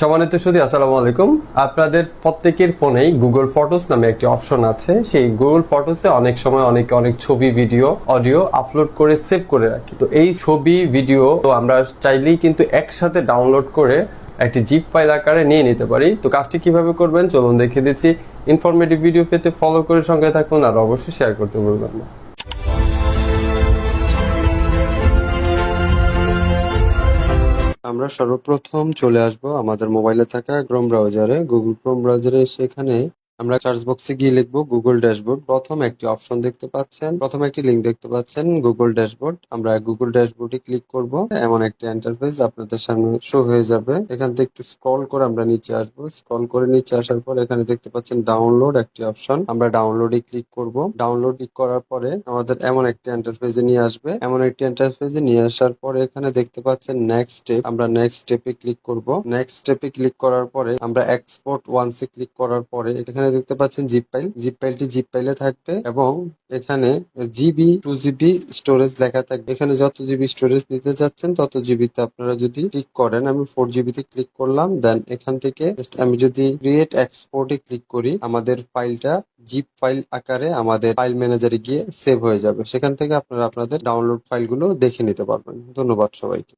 সম্মানিত সুধী, আসসালামু আলাইকুম। আপনাদের প্রত্যেকের ফোনেই গুগল ফটোস নামে একটি অপশন আছে। সেই গুগল ফটোসে অনেক সময় অনেক ছবি, ভিডিও, অডিও আপলোড করে সেভ করে রাখি। তো এই ছবি, ভিডিও তো আমরা চাইলেই কিন্তু একসাথে ডাউনলোড করে একটি জিপ ফাইল আকারে নিয়ে নিতে পারি। তো কাজটি কিভাবে করবেন চলুন দেখে দিচ্ছি। ইনফরমেটিভ ভিডিও পেতে ফলো করে সঙ্গে থাকুন আর অবশ্যই শেয়ার করতে ভুলবেন না। আমরা সর্বপ্রথম চলে আসব আমাদের মোবাইলে থাকা ক্রোম ব্রাউজারে। গুগল ক্রোম ব্রাউজারে সেখানে আমরা সার্চ বক্সে গিয়ে লিখবো গুগল ড্যাশবোর্ড। প্রথম একটি অপশন দেখতে পাচ্ছেন, প্রথম একটি লিঙ্ক দেখতে পাচ্ছেন গুগল ড্যাশবোর্ড। আমরা গুগল ড্যাশবোর্ডে ক্লিক করব। এমন একটি ইন্টারফেস আপনাদের সামনে শো হয়ে যাবে। এখান থেকে একটু স্ক্রল করে আমরা নিচে আসবো। স্ক্রল করে নিচে আসার পর এখানে দেখতে পাচ্ছেন ডাউনলোড একটি অপশন। আমরা ডাউনলোডে ক্লিক করব। ডাউনলোড ক্লিক করার পরে আমাদের এমন একটি ইন্টারফেসে নিয়ে আসবে। এমন একটি ইন্টারফেসে নিয়ে আসার পরে এখানে দেখতে পাচ্ছেন নেক্সট স্টেপ। আমরা নেক্সট স্টেপে ক্লিক করব। নেক্সট স্টেপে ক্লিক করার পরে আমরা এক্সপোর্ট ওয়ান্সে ক্লিক করার পরে এখানে দেখতে পাচ্ছেন জিপ ফাইল। জিপ ফাইলটি জিপ ফাইলে থাকবে এবং এখানে জিবি 2GB স্টোরেজ লেখা থাকবে। এখানে যত জিবি স্টোরেজ নিতে চাচ্ছেন তত জিবিতে আপনারা যদি ক্লিক করেন, আমি 4GB তে ক্লিক করলাম। দেন এখান থেকে আমি যদি ক্রিয়েট এক্সপোর্টে ক্লিক করি, আমাদের ফাইলটা জিপ ফাইল আকারে আমাদের ফাইল ম্যানেজারে গিয়ে সেভ হয়ে যাবে। সেখান থেকে আপনারা আপনাদের ডাউনলোড ফাইলগুলো দেখে নিতে পারবেন। ধন্যবাদ সবাইকে।